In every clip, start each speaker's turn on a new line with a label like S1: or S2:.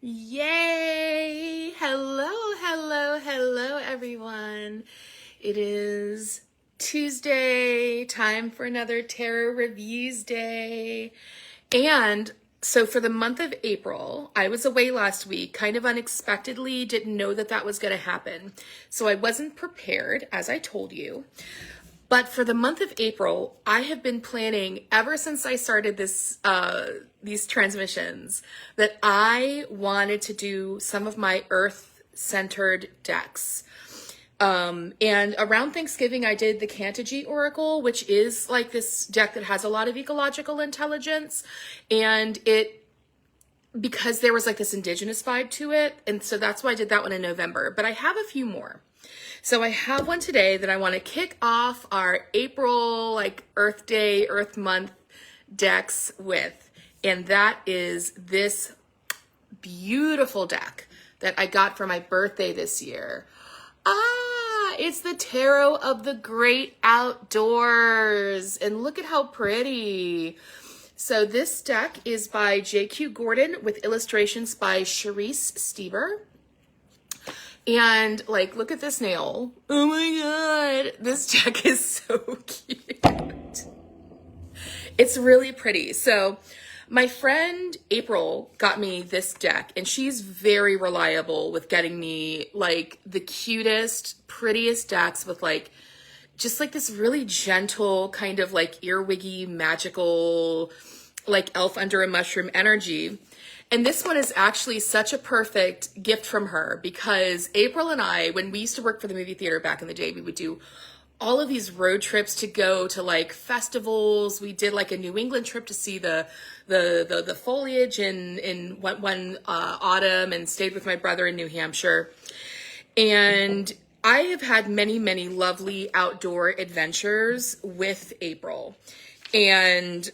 S1: Yay! Hello, hello, hello, everyone. It is Tuesday, time for another Tarot Reviews Day. And so for the month of April, I was away last week, kind of unexpectedly, didn't know that that was going to happen. So I wasn't prepared, as I told you. But for the month of April, I have been planning ever since I started these transmissions that I wanted to do some of my earth-centered decks. And around Thanksgiving, I did the Kantaji Oracle, which is like this deck that has a lot of ecological intelligence. And because there was like this indigenous vibe to it. And so that's why I did that one in November. But I have a few more. So I have one today that I want to kick off our April, like Earth Day, Earth Month decks with. And that is this beautiful deck that I got for my birthday this year. It's the Tarot of the Great Outdoors. And look at how pretty. So this deck is by J.Q. Gordon with illustrations by Charisse Stieber. And like, look at this nail. Oh my God. This deck is so cute. It's really pretty. So my friend April got me this deck, and she's very reliable with getting me like the cutest, prettiest decks with like, just like this really gentle kind of like earwiggy, magical, like elf under a mushroom energy. And this one is actually such a perfect gift from her because April and I, when we used to work for the movie theater back in the day, we would do all of these road trips to go to like festivals. We did like a New England trip to see the foliage in one autumn, and stayed with my brother in New Hampshire. And I have had many, many lovely outdoor adventures with April. And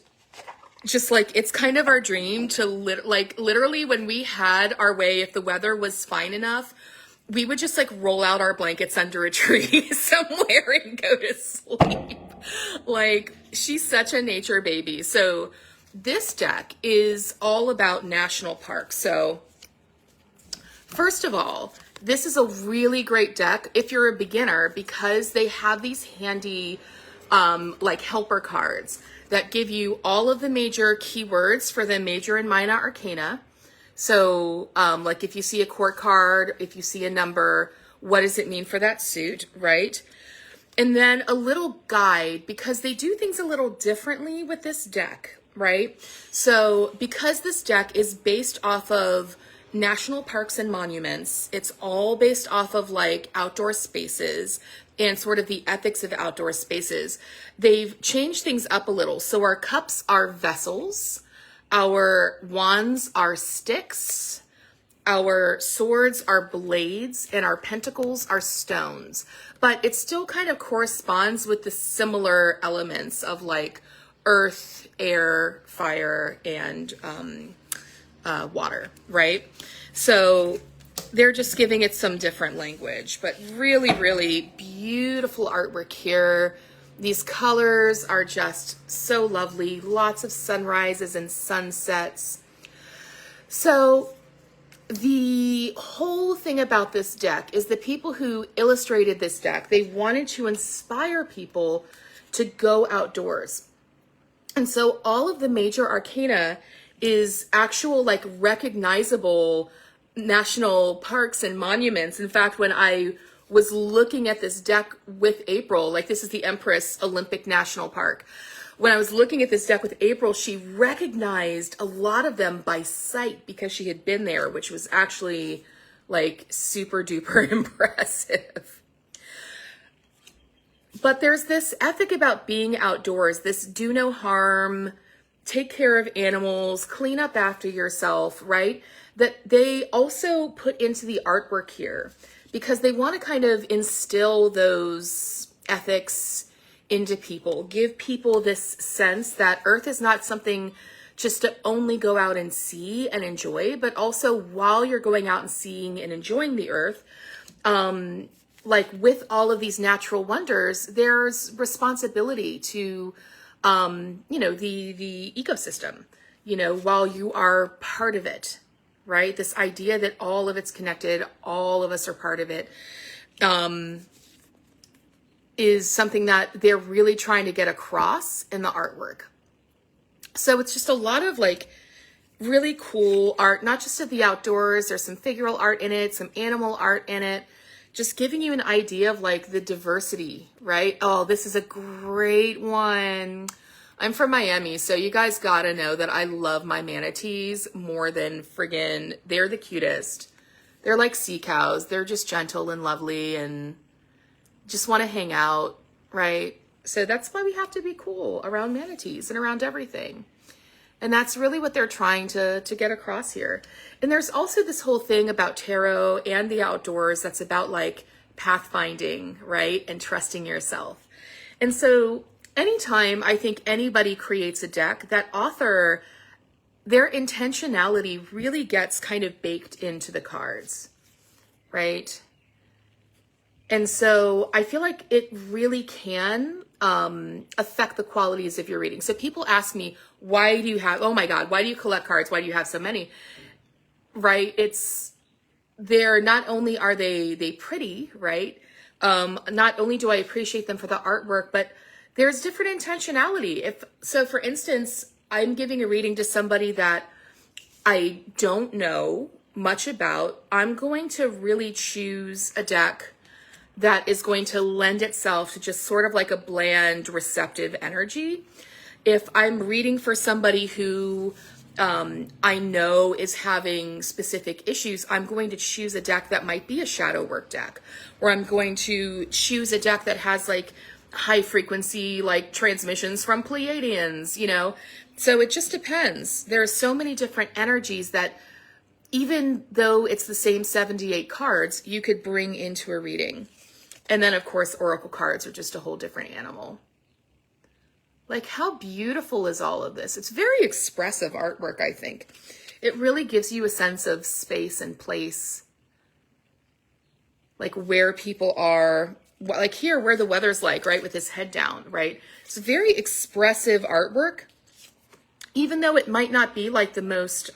S1: just like, it's kind of our dream to literally when we had our way, if the weather was fine enough, we would just like roll out our blankets under a tree somewhere and go to sleep. Like, she's such a nature baby. So this deck is all about national parks. So first of all, this is a really great deck if you're a beginner because they have these handy like helper cards that give you all of the major keywords for the major and minor arcana. So like if you see a court card, if you see a number, what does it mean for that suit, right? And then a little guide, because they do things a little differently with this deck, right? So because this deck is based off of national parks and monuments, it's all based off of like outdoor spaces and sort of the ethics of outdoor spaces. They've changed things up a little. So our cups are vessels, our wands are sticks, our swords are blades, and our pentacles are stones. But it still kind of corresponds with the similar elements of like earth, air, fire, and water, right? So they're just giving it some different language, but really, really beautiful artwork here. These colors are just so lovely. Lots of sunrises and sunsets. So the whole thing about this deck is the people who illustrated this deck, they wanted to inspire people to go outdoors. And so all of the major arcana is actual like recognizable national parks and monuments. In fact, when I was looking at this deck with April, like this is the Empress Olympic National Park. When I was looking at this deck with April, she recognized a lot of them by sight because she had been there, which was actually like super duper impressive. But there's this ethic about being outdoors, this do no harm, take care of animals, clean up after yourself, right? That they also put into the artwork here because they want to kind of instill those ethics into people, give people this sense that Earth is not something just to only go out and see and enjoy, but also while you're going out and seeing and enjoying the Earth, like with all of these natural wonders, there's responsibility to, you know, the ecosystem, you know, while you are part of it. right? This idea that all of it's connected, all of us are part of it, is something that they're really trying to get across in the artwork. So it's just a lot of like really cool art, not just of the outdoors. There's some figural art in it, some animal art in it, just giving you an idea of like the diversity, right? Oh, this is a great one. I'm from Miami, so you guys gotta know that I love my manatees more than friggin', they're the cutest. They're like sea cows. They're just gentle and lovely and just want to hang out, right? So that's why we have to be cool around manatees and around everything. And that's really what they're trying to get across here. And there's also this whole thing about tarot and the outdoors that's about like pathfinding, right? And trusting yourself. And so anytime I think anybody creates a deck, that author, their intentionality really gets kind of baked into the cards, right? And so I feel like it really can affect the qualities of your reading. So people ask me, why do you have, oh my God, why do you collect cards? Why do you have so many? Right? They're not only are they pretty, right? Not only do I appreciate them for the artwork, but there's different intentionality. So for instance, I'm giving a reading to somebody that I don't know much about. I'm going to really choose a deck that is going to lend itself to just sort of like a bland, receptive energy. If I'm reading for somebody who I know is having specific issues, I'm going to choose a deck that might be a shadow work deck, or I'm going to choose a deck that has like high frequency, like transmissions from Pleiadians, you know? So it just depends. There are so many different energies that even though it's the same 78 cards, you could bring into a reading. And then, of course, oracle cards are just a whole different animal. Like, how beautiful is all of this? It's very expressive artwork, I think. It really gives you a sense of space and place. Like, where people are. Like here, where the weather's like, right? With his head down, right? It's very expressive artwork. Even though it might not be like the most...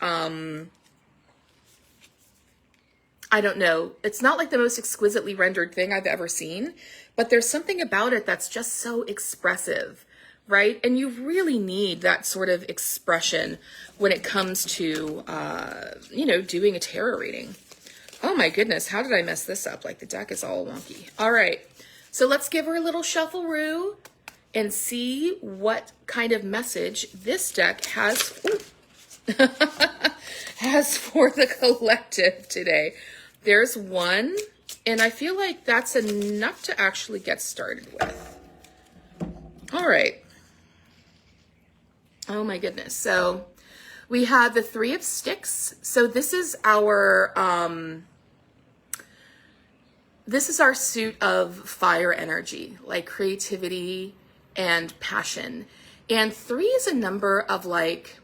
S1: I don't know. It's not like the most exquisitely rendered thing I've ever seen, but there's something about it that's just so expressive, right? And you really need that sort of expression when it comes to, doing a tarot reading. Oh my goodness, how did I mess this up? Like the deck is all wonky. All right, so let's give her a little shuffle-roo and see what kind of message this deck has, has for the collective today. There's one, and I feel like that's enough to actually get started with. All right. Oh my goodness. So we have the Three of Sticks. So this is our suit of fire energy, like creativity and passion. And 3 is a number of like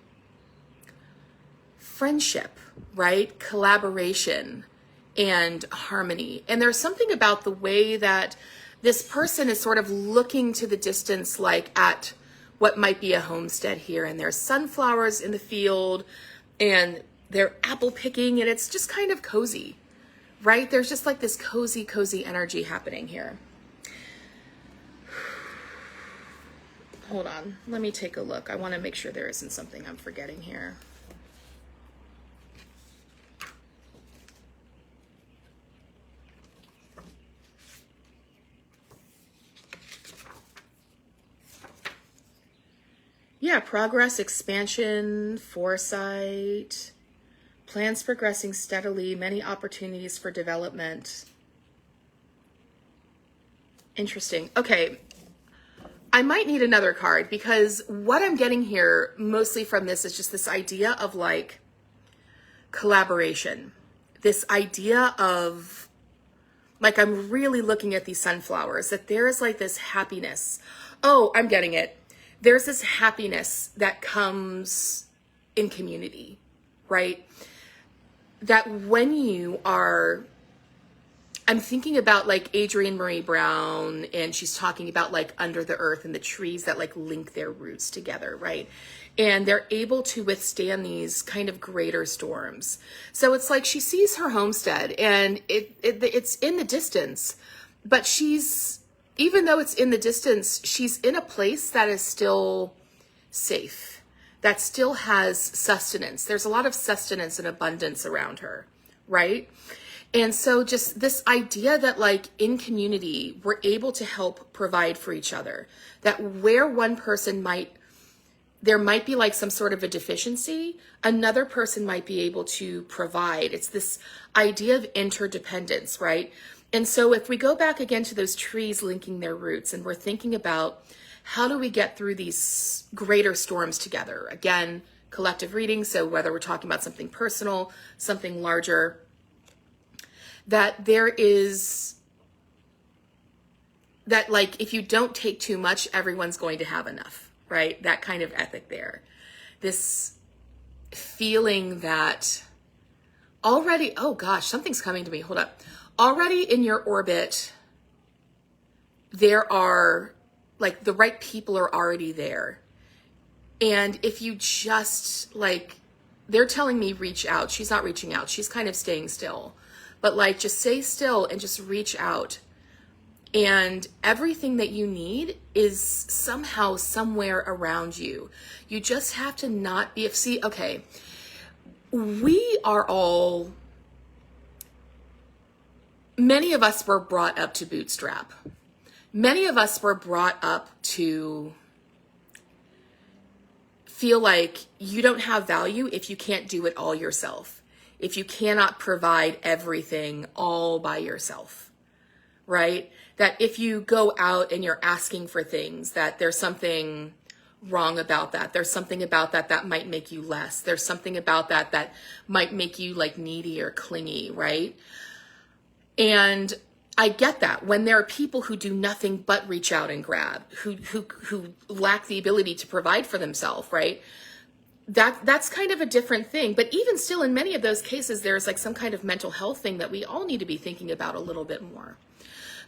S1: friendship, right? Collaboration and harmony. And there's something about the way that this person is sort of looking to the distance, like at what might be a homestead here, and there's sunflowers in the field and they're apple picking, and it's just kind of cozy, right? There's just like this cozy energy happening here. Hold on, let me take a look. I want to make sure there isn't something I'm forgetting here. Yeah, progress, expansion, foresight, plans progressing steadily, many opportunities for development. Interesting. Okay, I might need another card because what I'm getting here mostly from this is just this idea of like collaboration. This idea of like, I'm really looking at these sunflowers, that there is like this happiness. Oh, I'm getting it. There's this happiness that comes in community, right? That when you are I'm thinking about like Adrienne Marie Brown, and she's talking about like under the earth and the trees that like link their roots together, right? And they're able to withstand these kind of greater storms. So it's like she sees her homestead and it's in the distance, but even though it's in the distance, she's in a place that is still safe, that still has sustenance. There's a lot of sustenance and abundance around her, right? And so just this idea that like in community, we're able to help provide for each other, that where one person there might be like some sort of a deficiency, another person might be able to provide. It's this idea of interdependence, right? And so if we go back again to those trees linking their roots, and we're thinking about how do we get through these greater storms together? Again, collective reading. So whether we're talking about something personal, something larger, that there is that like if you don't take too much, everyone's going to have enough, right? That kind of ethic there. This feeling that already, oh gosh, something's coming to me. Hold up. Already in your orbit, there are like the right people are already there. And if you just like, they're telling me reach out. She's not reaching out. She's kind of staying still. But like, just stay still and just reach out. And everything that you need is somehow somewhere around you. You just have to not be, see, okay, we are all, many of us were brought up to bootstrap. Many of us were brought up to feel like you don't have value if you can't do it all yourself, if you cannot provide everything all by yourself, right? That if you go out and you're asking for things, that there's something wrong about that. There's something about that that might make you less. There's something about that that might make you like needy or clingy, right? And I get that when there are people who do nothing but reach out and grab, who lack the ability to provide for themselves, right? That's kind of a different thing. But even still, in many of those cases, there's like some kind of mental health thing that we all need to be thinking about a little bit more.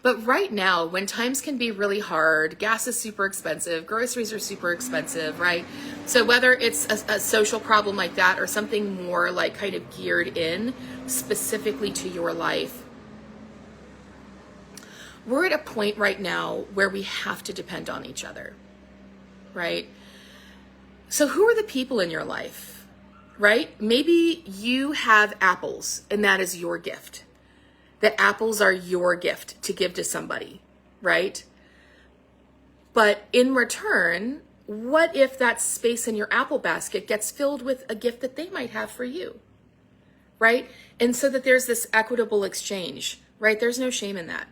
S1: But right now, when times can be really hard, gas is super expensive, groceries are super expensive, right? So whether it's a social problem like that or something more like kind of geared in specifically to your life, we're at a point right now where we have to depend on each other, right? So who are the people in your life, right? Maybe you have apples and that is your gift. That apples are your gift to give to somebody, right? But in return, what if that space in your apple basket gets filled with a gift that they might have for you, right? And so that there's this equitable exchange, right? There's no shame in that.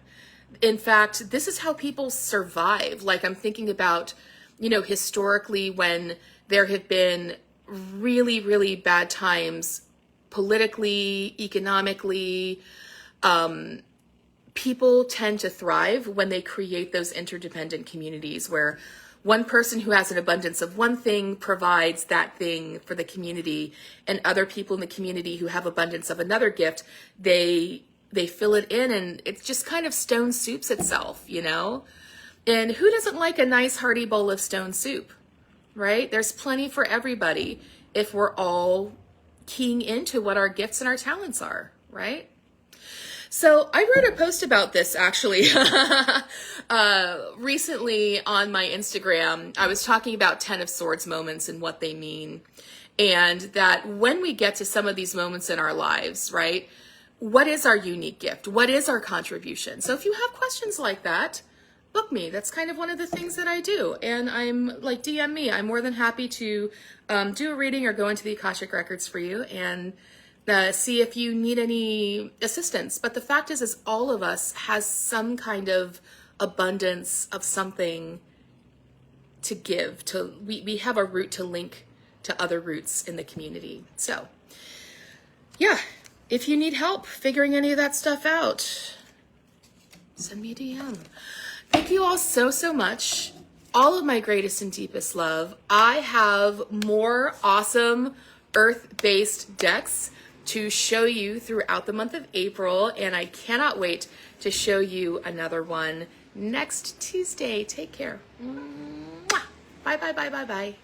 S1: In fact, this is how people survive. Like I'm thinking about, historically when there have been really, really bad times politically, economically, people tend to thrive when they create those interdependent communities where one person who has an abundance of one thing provides that thing for the community, and other people in the community who have abundance of another gift, they fill it in and it just kind of stone soups itself, And who doesn't like a nice hearty bowl of stone soup, right? There's plenty for everybody if we're all keying into what our gifts and our talents are, right? So I wrote a post about this actually recently on my Instagram. I was talking about 10 of Swords moments and what they mean. And that when we get to some of these moments in our lives, right? What is our unique gift? What is our contribution? So if you have questions like that, book me. That's kind of one of the things that I do. And I'm like, DM me. I'm more than happy to do a reading or go into the Akashic Records for you and see if you need any assistance. But the fact is all of us has some kind of abundance of something to give. We have a root to link to other roots in the community. So yeah, if you need help figuring any of that stuff out, send me a DM. Thank you all so much. All of my greatest and deepest love. I have more awesome earth-based decks to show you throughout the month of April, and I cannot wait to show you another one next Tuesday. Take care. Mwah. Bye, bye, bye, bye, bye.